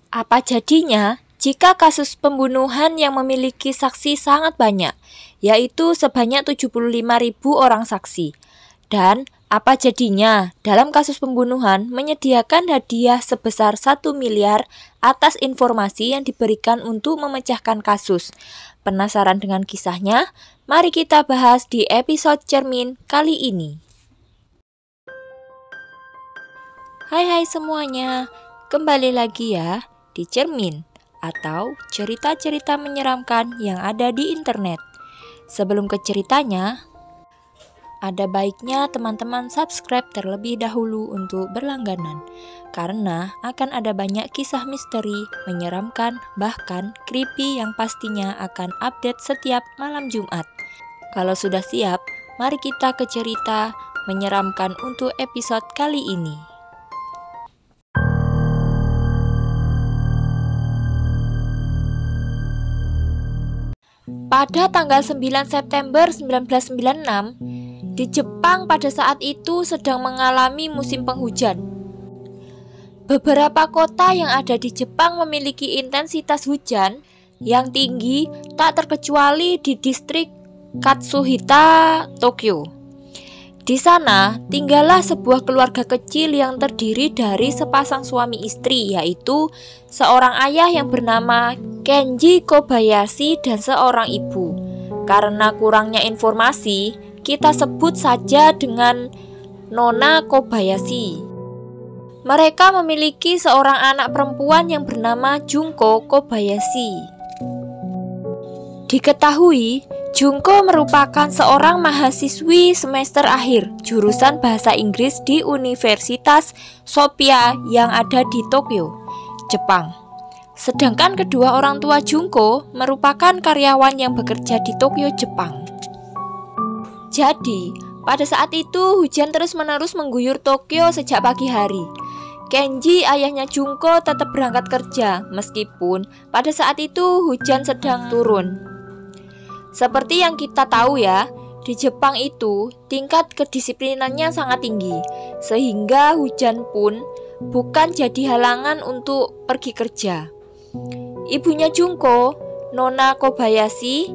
Apa jadinya jika kasus pembunuhan yang memiliki saksi sangat banyak, yaitu sebanyak 75.000 orang saksi? Dan apa jadinya dalam kasus pembunuhan menyediakan hadiah sebesar 1 miliar atas informasi yang diberikan untuk memecahkan kasus? Penasaran dengan kisahnya? Mari kita bahas di episode Cermin kali ini. Hai semuanya, kembali lagi ya di Cermin atau cerita-cerita menyeramkan yang ada di internet. Sebelum ke ceritanya, ada baiknya teman-teman subscribe terlebih dahulu untuk berlangganan, karena akan ada banyak kisah misteri, menyeramkan, bahkan creepy yang pastinya akan update setiap malam Jumat. Kalau sudah siap, mari kita ke cerita menyeramkan untuk episode kali ini. Pada tanggal 9 September 1996, di Jepang pada saat itu sedang mengalami musim penghujan. Beberapa kota yang ada di Jepang memiliki intensitas hujan yang tinggi, tak terkecuali di distrik Katsuhita, Tokyo. Di sana tinggallah sebuah keluarga kecil yang terdiri dari sepasang suami istri, yaitu seorang ayah yang bernama Kenji Kobayashi dan seorang ibu. Karena kurangnya informasi, kita sebut saja dengan Nona Kobayashi. Mereka memiliki seorang anak perempuan yang bernama Junko Kobayashi. Diketahui, Junko merupakan seorang mahasiswi semester akhir jurusan bahasa Inggris di Universitas Sophia yang ada di Tokyo, Jepang. Sedangkan kedua orang tua Junko merupakan karyawan yang bekerja di Tokyo, Jepang. Jadi, pada saat itu hujan terus-menerus mengguyur Tokyo sejak pagi hari. Kenji, ayahnya Junko, tetap berangkat kerja meskipun pada saat itu hujan sedang turun. Seperti yang kita tahu ya, di Jepang itu tingkat kedisiplinannya sangat tinggi, sehingga hujan pun bukan jadi halangan untuk pergi kerja. Ibunya Junko, Nona Kobayashi,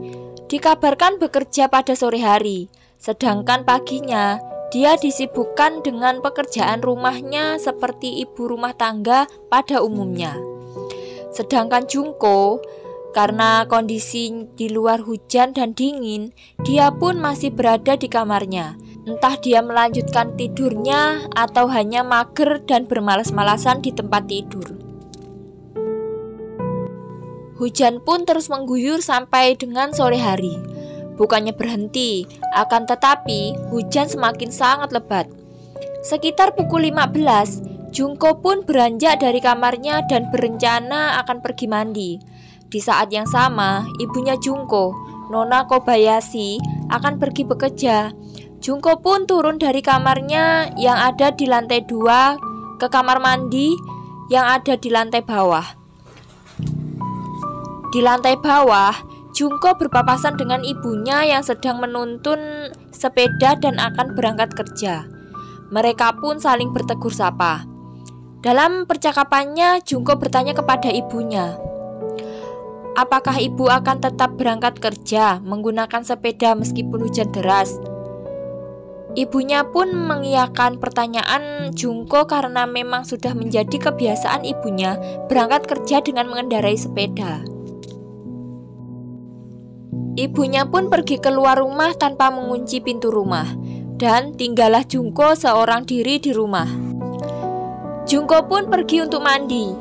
dikabarkan bekerja pada sore hari, sedangkan paginya dia disibukkan dengan pekerjaan rumahnya seperti ibu rumah tangga pada umumnya. Sedangkan Junko, karena kondisi di luar hujan dan dingin, dia pun masih berada di kamarnya. Entah dia melanjutkan tidurnya atau hanya mager dan bermalas-malasan di tempat tidur. Hujan pun terus mengguyur sampai dengan sore hari. Bukannya berhenti, akan tetapi hujan semakin sangat lebat. Sekitar pukul 15, Junko pun beranjak dari kamarnya dan berencana akan pergi mandi. Di saat yang sama, ibunya Junko, Nona Kobayashi, akan pergi bekerja. Junko pun turun dari kamarnya yang ada di lantai 2 ke kamar mandi yang ada di lantai bawah. Di lantai bawah, Junko berpapasan dengan ibunya yang sedang menuntun sepeda dan akan berangkat kerja. Mereka pun saling bertegur sapa. Dalam percakapannya, Junko bertanya kepada ibunya, apakah ibu akan tetap berangkat kerja menggunakan sepeda meskipun hujan deras? Ibunya pun mengiyakan pertanyaan Junko karena memang sudah menjadi kebiasaan ibunya berangkat kerja dengan mengendarai sepeda. Ibunya pun pergi keluar rumah tanpa mengunci pintu rumah, dan tinggallah Junko seorang diri di rumah. Junko pun pergi untuk mandi.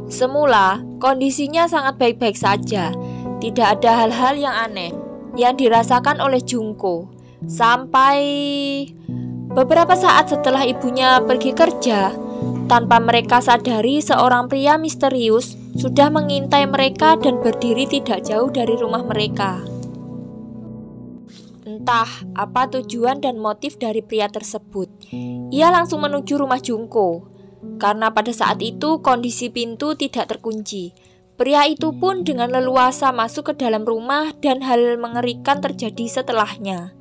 Semula, kondisinya sangat baik-baik saja. Tidak ada hal-hal yang aneh yang dirasakan oleh Junko. Sampai beberapa saat setelah ibunya pergi kerja, tanpa mereka sadari seorang pria misterius sudah mengintai mereka dan berdiri tidak jauh dari rumah mereka. Entah apa tujuan dan motif dari pria tersebut. Ia langsung menuju rumah Junko. Karena pada saat itu kondisi pintu tidak terkunci. Pria itu pun dengan leluasa masuk ke dalam rumah dan hal mengerikan terjadi setelahnya.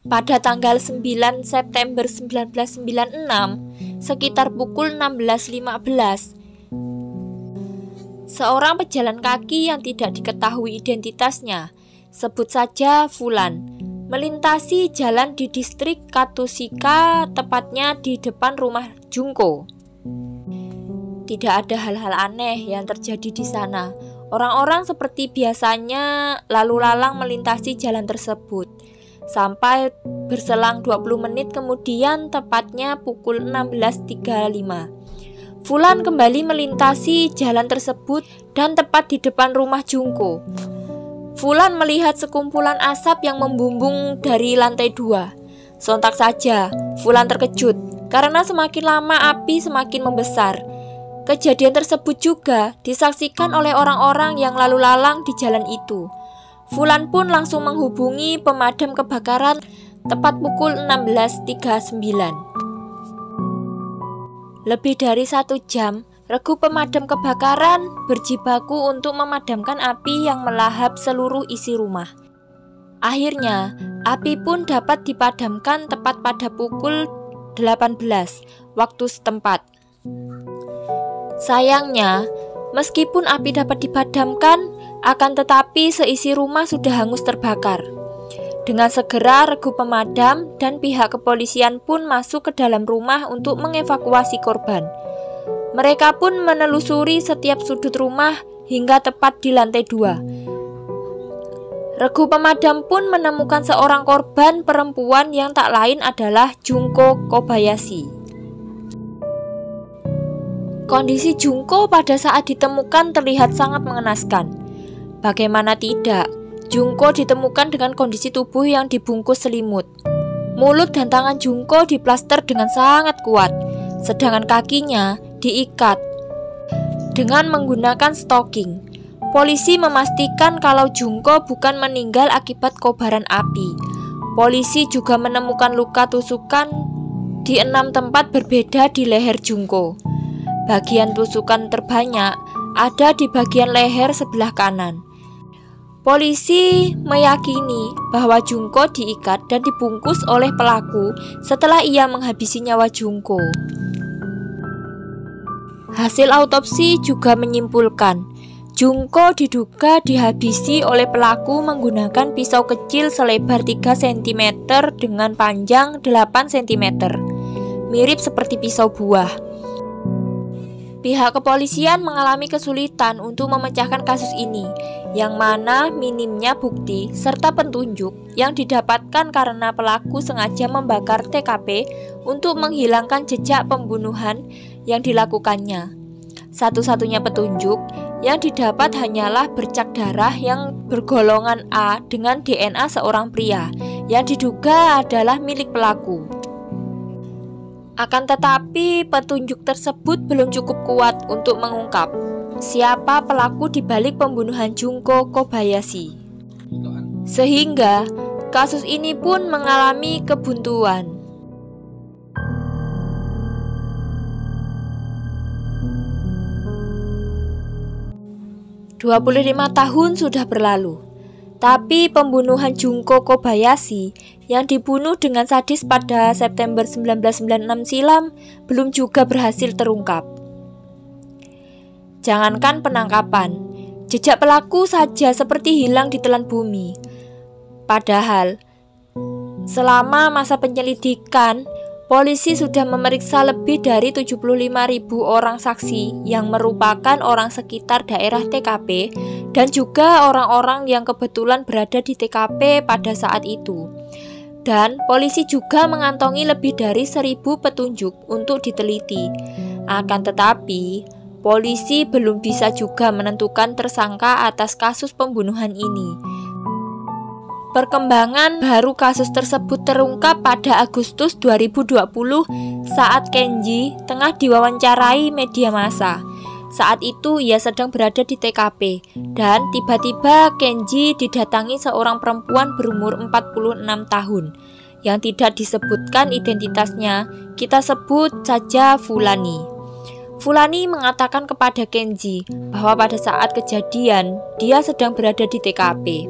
Pada tanggal 9 September 1996, sekitar pukul 16.15, seorang pejalan kaki yang tidak diketahui identitasnya, sebut saja Fulan, melintasi jalan di distrik Katsushika, tepatnya di depan rumah Junko. Tidak ada hal-hal aneh yang terjadi di sana. Orang-orang seperti biasanya lalu lalang melintasi jalan tersebut. Sampai berselang 20 menit kemudian, tepatnya pukul 16.35, Fulan kembali melintasi jalan tersebut dan tepat di depan rumah Junko. Fulan melihat sekumpulan asap yang membumbung dari lantai 2. Sontak saja, Fulan terkejut karena semakin lama api semakin membesar. Kejadian tersebut juga disaksikan oleh orang-orang yang lalu lalang di jalan itu. Fulan pun langsung menghubungi pemadam kebakaran tepat pukul 16.39. Lebih dari 1 jam, regu pemadam kebakaran berjibaku untuk memadamkan api yang melahap seluruh isi rumah. Akhirnya, api pun dapat dipadamkan tepat pada pukul 18 waktu setempat. Sayangnya, meskipun api dapat dipadamkan, akan tetapi seisi rumah sudah hangus terbakar. Dengan segera regu pemadam dan pihak kepolisian pun masuk ke dalam rumah untuk mengevakuasi korban. Mereka pun menelusuri setiap sudut rumah hingga tepat di lantai 2. Regu pemadam pun menemukan seorang korban perempuan yang tak lain adalah Junko Kobayashi. Kondisi Junko pada saat ditemukan terlihat sangat mengenaskan. Bagaimana tidak, Junko ditemukan dengan kondisi tubuh yang dibungkus selimut. Mulut dan tangan Junko diplaster dengan sangat kuat, sedangkan kakinya diikat dengan menggunakan stocking. Polisi memastikan kalau Junko bukan meninggal akibat kobaran api. Polisi juga menemukan luka tusukan di 6 tempat berbeda di leher Junko. Bagian tusukan terbanyak ada di bagian leher sebelah kanan. Polisi meyakini bahwa Junko diikat dan dibungkus oleh pelaku setelah ia menghabisi nyawa Junko. Hasil autopsi juga menyimpulkan Junko diduga dihabisi oleh pelaku menggunakan pisau kecil selebar 3 cm dengan panjang 8 cm, mirip seperti pisau buah. Pihak kepolisian mengalami kesulitan untuk memecahkan kasus ini, yang mana minimnya bukti serta petunjuk yang didapatkan karena pelaku sengaja membakar TKP untuk menghilangkan jejak pembunuhan yang dilakukannya. Satu-satunya petunjuk yang didapat hanyalah bercak darah yang bergolongan A dengan DNA seorang pria yang diduga adalah milik pelaku. Akan tetapi, petunjuk tersebut belum cukup kuat untuk mengungkap siapa pelaku di balik pembunuhan Junko Kobayashi. Sehingga, kasus ini pun mengalami kebuntuan. "25 tahun sudah berlalu, tapi pembunuhan Junko Kobayashi yang dibunuh dengan sadis pada September 1996 silam belum juga berhasil terungkap. Jangankan penangkapan, jejak pelaku saja seperti hilang ditelan bumi. Padahal, selama masa penyelidikan, polisi sudah memeriksa lebih dari 75.000 orang saksi yang merupakan orang sekitar daerah TKP dan juga orang-orang yang kebetulan berada di TKP pada saat itu. Dan polisi juga mengantongi lebih dari 1.000 petunjuk untuk diteliti. Akan tetapi, polisi belum bisa juga menentukan tersangka atas kasus pembunuhan ini. Perkembangan baru kasus tersebut terungkap pada Agustus 2020 saat Kenji tengah diwawancarai media massa. Saat itu ia sedang berada di TKP dan tiba-tiba Kenji didatangi seorang perempuan berumur 46 tahun yang tidak disebutkan identitasnya, kita sebut saja Fulani. Fulani mengatakan kepada Kenji bahwa pada saat kejadian dia sedang berada di TKP.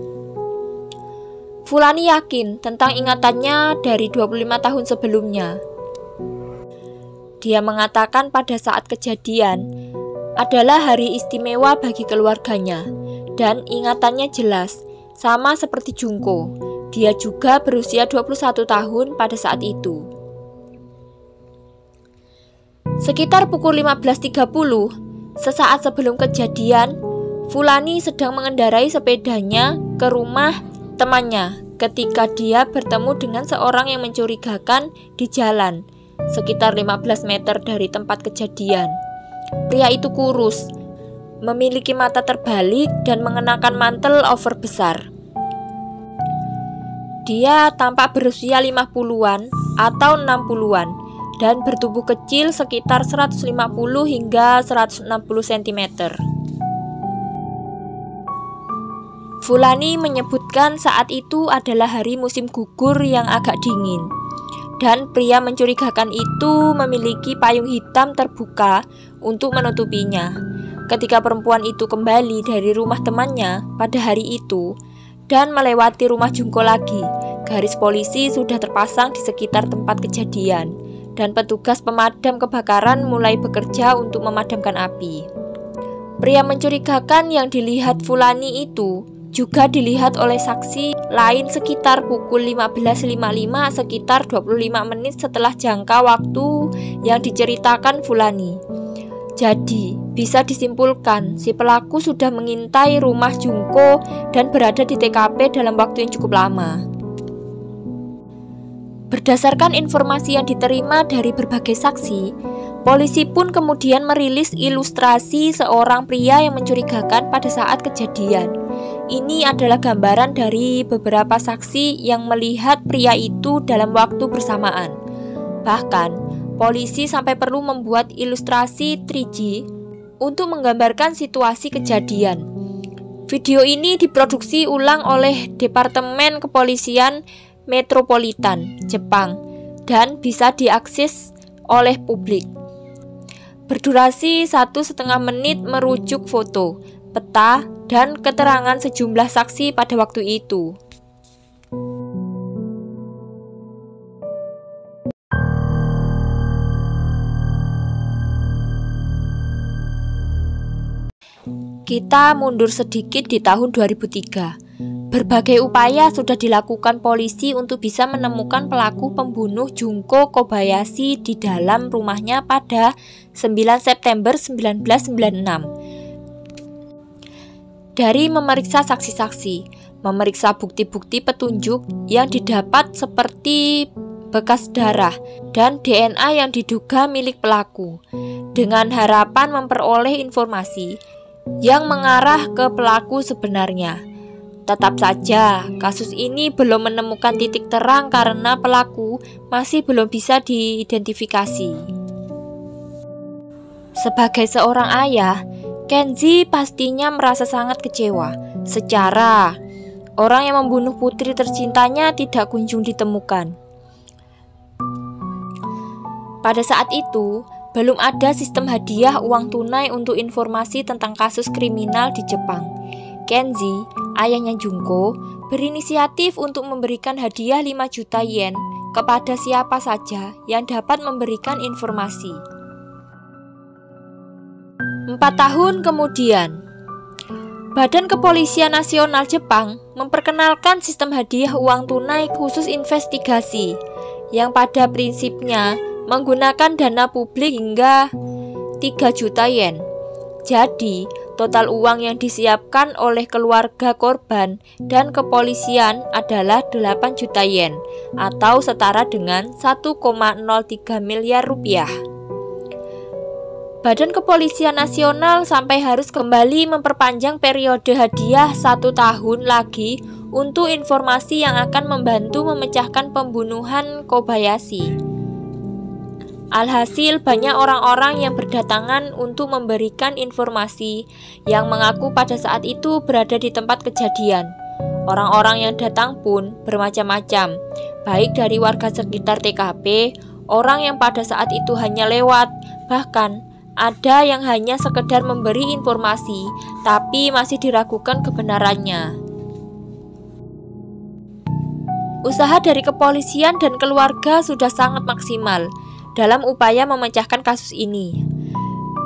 Fulani yakin tentang ingatannya dari 25 tahun sebelumnya. Dia mengatakan pada saat kejadian adalah hari istimewa bagi keluarganya dan ingatannya jelas, sama seperti Junko. Dia juga berusia 21 tahun pada saat itu. Sekitar pukul 15.30, sesaat sebelum kejadian, Fulani sedang mengendarai sepedanya ke rumah temannya ketika dia bertemu dengan seorang yang mencurigakan di jalan sekitar 15 meter dari tempat kejadian. Pria itu kurus, memiliki mata terbalik dan mengenakan mantel over besar. Dia tampak berusia 50-an atau 60-an dan bertubuh kecil sekitar 150 hingga 160 cm. Fulani menyebutkan saat itu adalah hari musim gugur yang agak dingin, dan pria mencurigakan itu memiliki payung hitam terbuka untuk menutupinya. Ketika perempuan itu kembali dari rumah temannya pada hari itu dan melewati rumah Junko lagi, garis polisi sudah terpasang di sekitar tempat kejadian, dan petugas pemadam kebakaran mulai bekerja untuk memadamkan api. Pria mencurigakan yang dilihat Fulani itu juga dilihat oleh saksi lain sekitar pukul 15.55, sekitar 25 menit setelah jangka waktu yang diceritakan Fulani. Jadi, bisa disimpulkan si pelaku sudah mengintai rumah Junko dan berada di TKP dalam waktu yang cukup lama. Berdasarkan informasi yang diterima dari berbagai saksi, polisi pun kemudian merilis ilustrasi seorang pria yang mencurigakan pada saat kejadian. Ini adalah gambaran dari beberapa saksi yang melihat pria itu dalam waktu bersamaan. Bahkan, polisi sampai perlu membuat ilustrasi 3D untuk menggambarkan situasi kejadian. Video ini diproduksi ulang oleh Departemen Kepolisian Metropolitan Jepang dan bisa diakses oleh publik. Berdurasi 1,5 menit merujuk foto, peta, dan keterangan sejumlah saksi pada waktu itu. Kita mundur sedikit di tahun 2003. Berbagai upaya sudah dilakukan polisi untuk bisa menemukan pelaku pembunuh Junko Kobayashi di dalam rumahnya pada 9 September 1996. Dari memeriksa saksi-saksi, memeriksa bukti-bukti petunjuk yang didapat seperti bekas darah dan DNA yang diduga milik pelaku, dengan harapan memperoleh informasi yang mengarah ke pelaku sebenarnya. Tetap saja, kasus ini belum menemukan titik terang karena pelaku masih belum bisa diidentifikasi. Sebagai seorang ayah, Kenji pastinya merasa sangat kecewa. Secara, orang yang membunuh putri tercintanya tidak kunjung ditemukan. Pada saat itu, belum ada sistem hadiah uang tunai untuk informasi tentang kasus kriminal di Jepang. Kenji, ayahnya Junko, berinisiatif untuk memberikan hadiah 5 juta yen kepada siapa saja yang dapat memberikan informasi. 4 tahun kemudian, Badan Kepolisian Nasional Jepang memperkenalkan sistem hadiah uang tunai khusus investigasi yang pada prinsipnya menggunakan dana publik hingga 3 juta yen. Jadi, total uang yang disiapkan oleh keluarga korban dan kepolisian adalah 8 juta yen atau setara dengan 1,03 miliar rupiah. Badan Kepolisian Nasional sampai harus kembali memperpanjang periode hadiah 1 tahun lagi untuk informasi yang akan membantu memecahkan pembunuhan Kobayashi. Alhasil banyak orang-orang yang berdatangan untuk memberikan informasi yang mengaku pada saat itu berada di tempat kejadian. Orang-orang yang datang pun bermacam-macam, baik dari warga sekitar TKP, orang yang pada saat itu hanya lewat, bahkan ada yang hanya sekedar memberi informasi, tapi masih diragukan kebenarannya. Usaha dari kepolisian dan keluarga sudah sangat maksimal dalam upaya memecahkan kasus ini.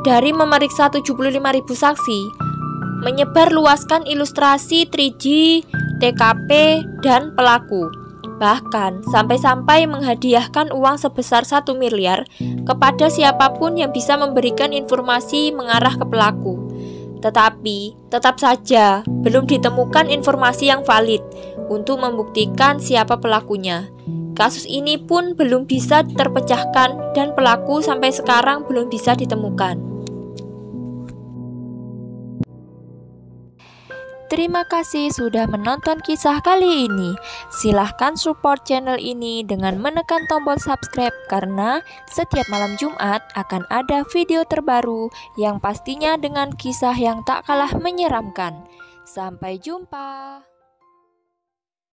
Dari memeriksa 75.000 saksi, menyebarluaskan ilustrasi 3G, TKP, dan pelaku. Bahkan sampai-sampai menghadiahkan uang sebesar 1 miliar kepada siapapun yang bisa memberikan informasi mengarah ke pelaku. Tetapi tetap saja belum ditemukan informasi yang valid untuk membuktikan siapa pelakunya. Kasus ini pun belum bisa terpecahkan dan pelaku sampai sekarang belum bisa ditemukan. Terima kasih sudah menonton kisah kali ini. Silahkan support channel ini dengan menekan tombol subscribe karena setiap malam Jumat akan ada video terbaru yang pastinya dengan kisah yang tak kalah menyeramkan. Sampai jumpa.